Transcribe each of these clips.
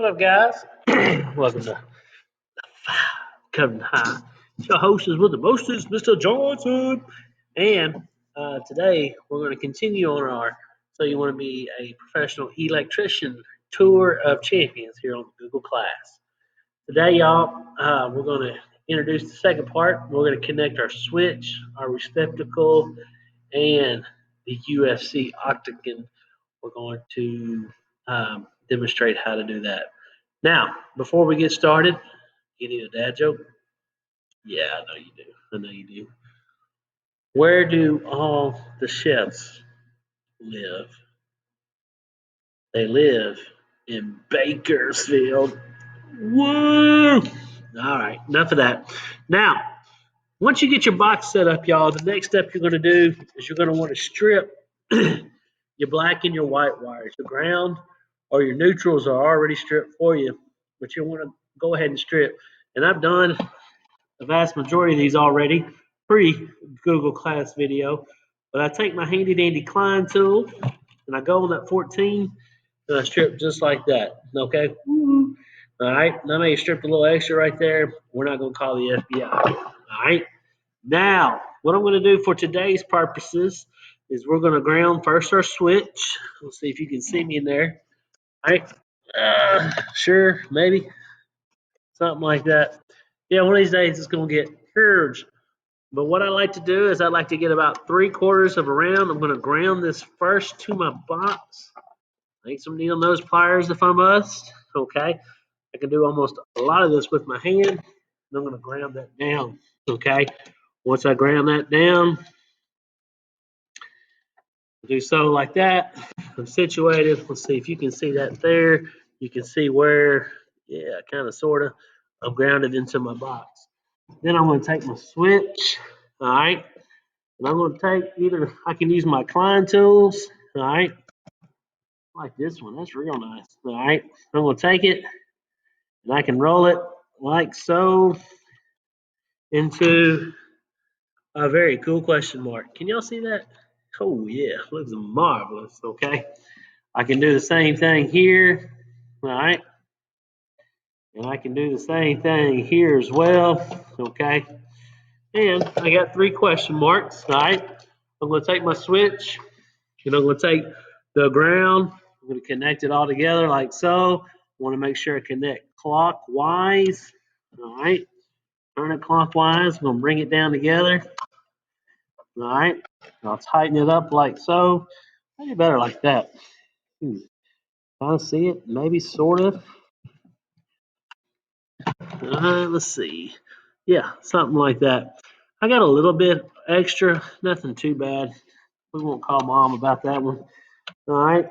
What up, guys? Welcome to Come High. Your host is with the mostest, Mr. Johnson. And today we're going to continue on our So You Want to Be a Professional Electrician Tour of Champions here on Google Class. Today, y'all, we're going to introduce the second part. We're going to connect our switch, our receptacle, and the UFC Octagon. We're going to demonstrate how to do that. Now, before we get started, you need a dad joke? Yeah, I know you do. I know you do. Where do all the chefs live? They live in Bakersfield. Woo! All right, enough of that. Now, once you get your box set up, y'all, the next step you're going to do is you're going to want to strip your black and your white wires. The ground or your neutrals are already stripped for you, but you want to go ahead and strip. And I've done the vast majority of these already pre-Google Class video, but I take my handy dandy Klein tool and I go on that 14 and I strip just like that. Okay. Woo. All right. Now you stripped a little extra right there. We're not going to call the FBI. All right. Now, what I'm going to do for today's purposes is we're going to ground first our switch. Let's see if you can see me in there. All right. Sure, maybe something like that. Yeah, one of these days it's going to get huge. But what I like to do is I like to get about 3/4 of a round. I'm going to ground this first to my box. Make some needle nose pliers if I must. Okay. I can do almost a lot of this with my hand. And I'm going to ground that down. Okay. Once I ground that down, do so like that. I'm situated. Let's see if you can see that there. You can see where, yeah, kind of, sort of, I'm grounded into my box. Then I'm going to take my switch. All right. And I'm going to take either, I can use my Klein tools. All right. Like this one. That's real nice. All right. I'm going to take it and I can roll it like so into a very cool question mark. Can y'all see that? Oh, yeah. Looks marvelous. Okay. I can do the same thing here. All right. And I can do the same thing here as well. Okay. And I got 3 question marks. All right. I'm going to take my switch and I'm going to take the ground. I'm going to connect it all together like so. I want to make sure I connect clockwise. All right. Turn it clockwise. I'm going to bring it down together. All right. I'll tighten it up like so. Maybe better like that. Kind of see it? Maybe sort of. Let's see. Yeah, something like that. I got a little bit extra. Nothing too bad. We won't call mom about that one. All right.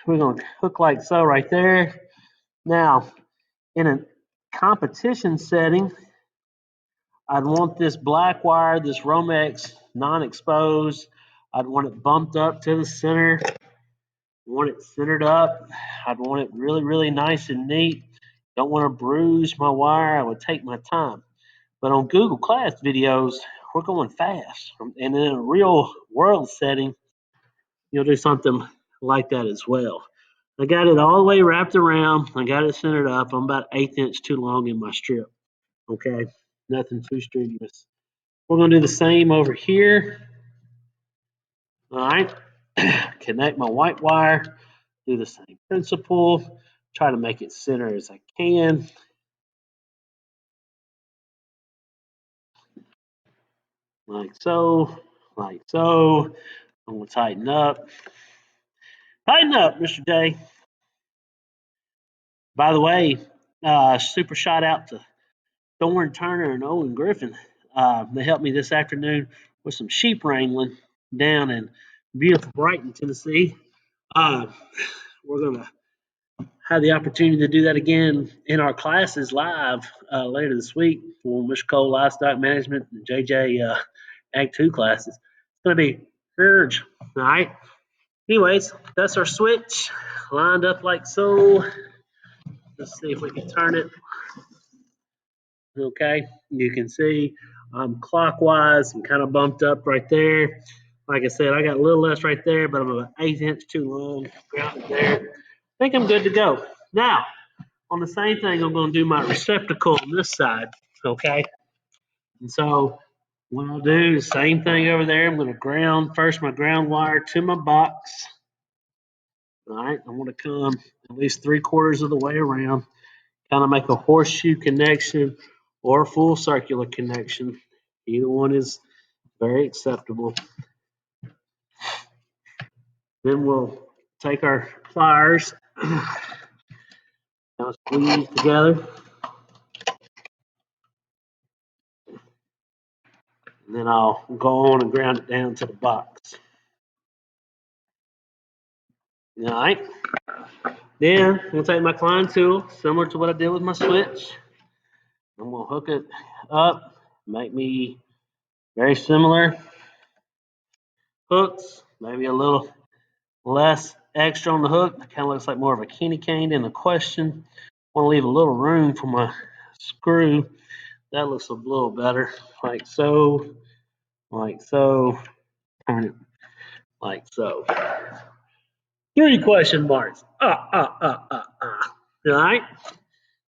We're going to hook like so right there. Now, in a competition setting, I'd want this black wire, this Romex non-exposed. I'd want it bumped up to the center. Want it centered up. I'd want it really, really nice and neat. Don't want to bruise my wire. I would take my time. But on Google Class videos, we're going fast. And in a real world setting, you'll do something like that as well. I got it all the way wrapped around. I got it centered up. I'm about 1/8 inch too long in my strip. Okay, nothing too strenuous. We're going to do the same over here. All right, connect my white wire. Do the same principle. Try to make it center as I can. Like so, like so. I'm going to tighten up. Tighten up, Mr. J. By the way, super shout out to Thorne Turner and Owen Griffin. They helped me this afternoon with some sheep wrangling down in beautiful Brighton, Tennessee. We're going to have the opportunity to do that again in our classes live later this week for Mr. Cole Livestock Management and JJ Act 2 classes. It's going to be huge. All right. Anyways, that's our switch lined up like so. Let's see if we can turn it. Okay, you can see I'm clockwise and kind of bumped up right there. Like I said, I got a little less right there, but I'm about 1/8 inch too long. Grounded there. I think I'm good to go. Now, on the same thing, I'm going to do my receptacle on this side, okay? And so what I'll do is same thing over there. I'm going to ground first my ground wire to my box. All right, I want to come at least 3/4 of the way around, kind of make a horseshoe connection or a full circular connection. Either one is very acceptable. Then we'll take our pliers, kind of squeeze together, and then I'll go on and ground it down to the box. All right. Then I'm going to take my Klein tool, similar to what I did with my switch. I'm going to hook it up, make me very similar hooks, maybe a little less extra on the hook. It kind of looks like more of a candy cane than a question. I want to leave a little room for my screw. That looks a little better, like so, like so. Turn it like so. 3 question marks. All right.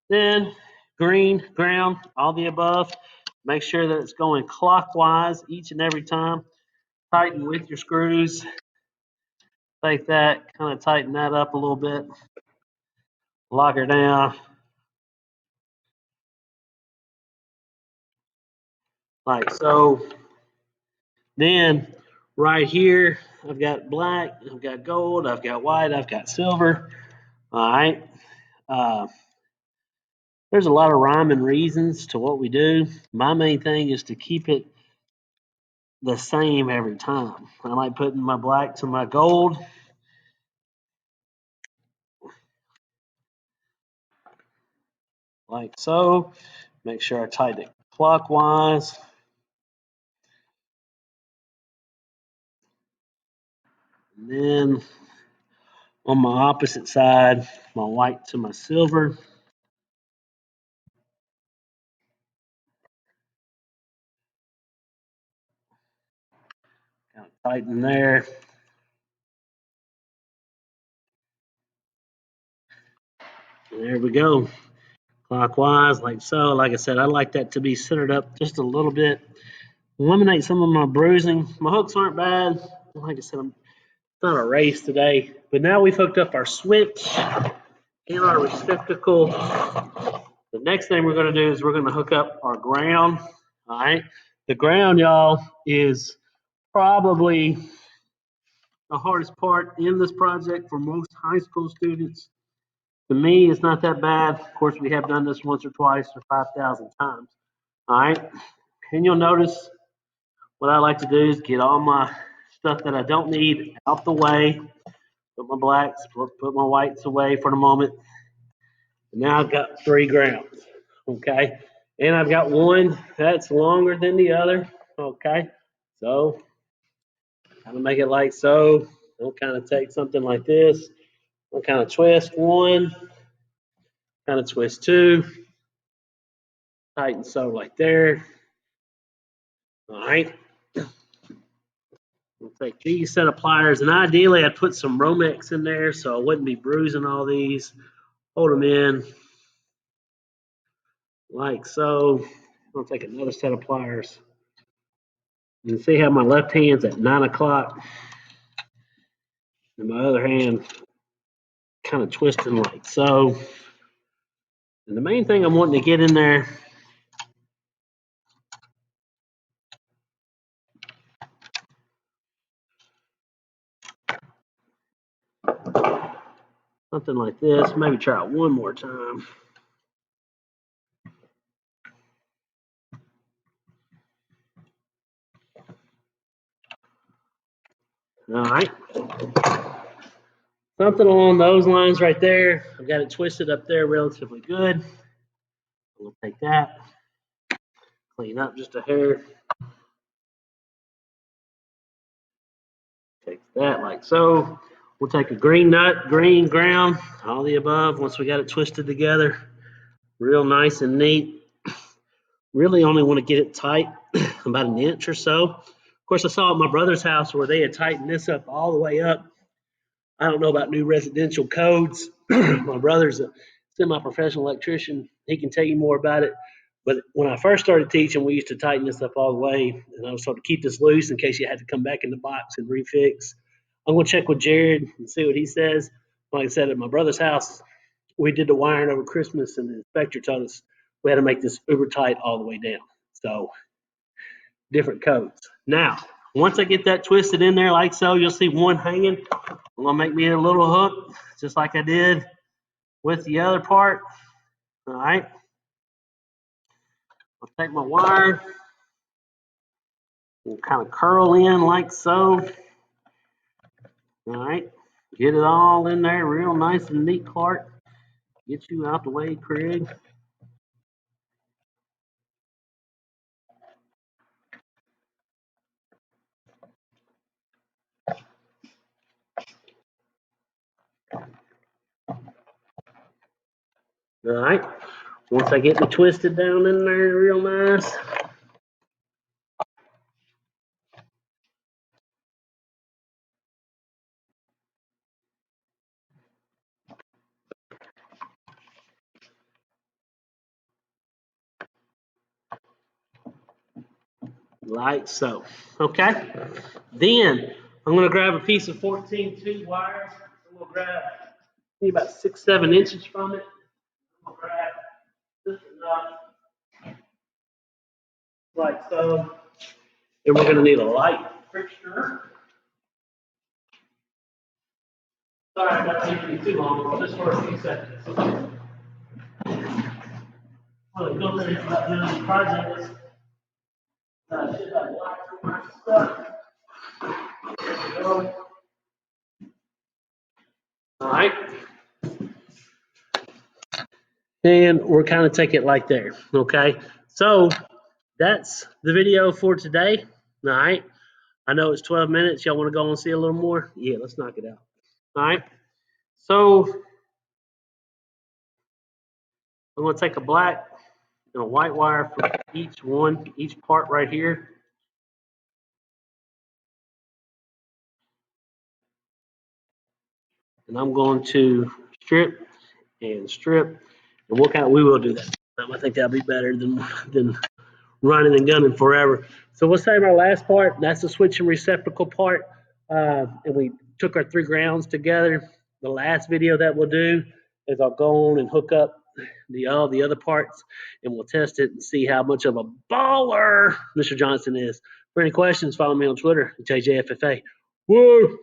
Then green, ground, all the above. Make sure that it's going clockwise each and every time. Tighten with your screws. Take that, kind of tighten that up a little bit. Lock her down. Like so. Then right here, I've got black, I've got gold, I've got white, I've got silver. All right. There's a lot of rhyme and reasons to what we do. My main thing is to keep it the same every time. I like putting my black to my gold. Like so. Make sure I tighten it clockwise. And then on my opposite side, my white to my silver. Kind of tighten there. And there we go. Clockwise, like so. Like I said, I like that to be centered up just a little bit. Eliminate some of my bruising. My hooks aren't bad. Like I said, it's not a race today. But now we've hooked up our switch and our receptacle. The next thing we're going to do is we're going to hook up our ground. All right. The ground, y'all, is probably the hardest part in this project for most high school students. To me, it's not that bad. Of course, we have done this once or twice or 5,000 times. All right. And you'll notice what I like to do is get all my stuff that I don't need out the way. Put my blacks, put my whites away for the moment. And now I've got 3 grounds. Okay. And I've got one that's longer than the other. Okay. So kind of make it like so. I'll kind of take something like this. I'll kind of twist one, kind of twist 2, tighten so like there. All right. We'll take these set of pliers, and ideally I'd put some Romex in there so I wouldn't be bruising all these. Hold them in like so. I'll take another set of pliers. You can see how my left hand's at 9 o'clock, and my other hand kind of twisting like so. And the main thing I'm wanting to get in there something like this. Maybe try it one more time. All right. Something along those lines right there. I've got it twisted up there relatively good. We'll take that, clean up just a hair. Take that like so. We'll take a green nut, green ground, all the above. Once we got it twisted together, real nice and neat. Really only want to get it tight about an inch or so. Of course, I saw at my brother's house where they had tightened this up all the way up. I don't know about new residential codes. My brother's a semi-professional electrician. He can tell you more about it. But when I first started teaching, we used to tighten this up all the way, and I was sort of keep this loose in case you had to come back in the box and refix. I'm going to check with Jared and see what he says. Like I said, at my brother's house, we did the wiring over Christmas, and the inspector told us we had to make this uber tight all the way down. So different codes. Now, once I get that twisted in there like so, you'll see one hanging. I'm going to make me a little hook, just like I did with the other part. All right. I'll take my wire and kind of curl in like so. All right. Get it all in there real nice and neat, Clark. Get you out the way, Craig. All right. Once I get me twisted down in there real nice. Like so. Okay. Then I'm going to grab a piece of 14-2 wires. I'm going to grab about 6-7 inches from it. I'm going to grab this enough, like so. And we're going to need a light fixture. Sorry about taking too long, just for a few seconds. Well, the good thing about doing these projects, should have lights in my stuff. There we go. All right. And we're kind of take it like there. Okay. So that's the video for today. All right. I know it's 12 minutes. Y'all want to go and see a little more? Yeah, let's knock it out. All right. So I'm going to take a black and a white wire for each part right here. And I'm going to strip and strip. And we will do that. I think that'll be better than running and gunning forever. So we'll save our last part. That's the switch and receptacle part. And we took our 3 grounds together. The last video that we'll do is I'll go on and hook up all the other parts, and we'll test it and see how much of a baller Mr. Johnson is. For any questions, follow me on Twitter, JJFFA. Woo!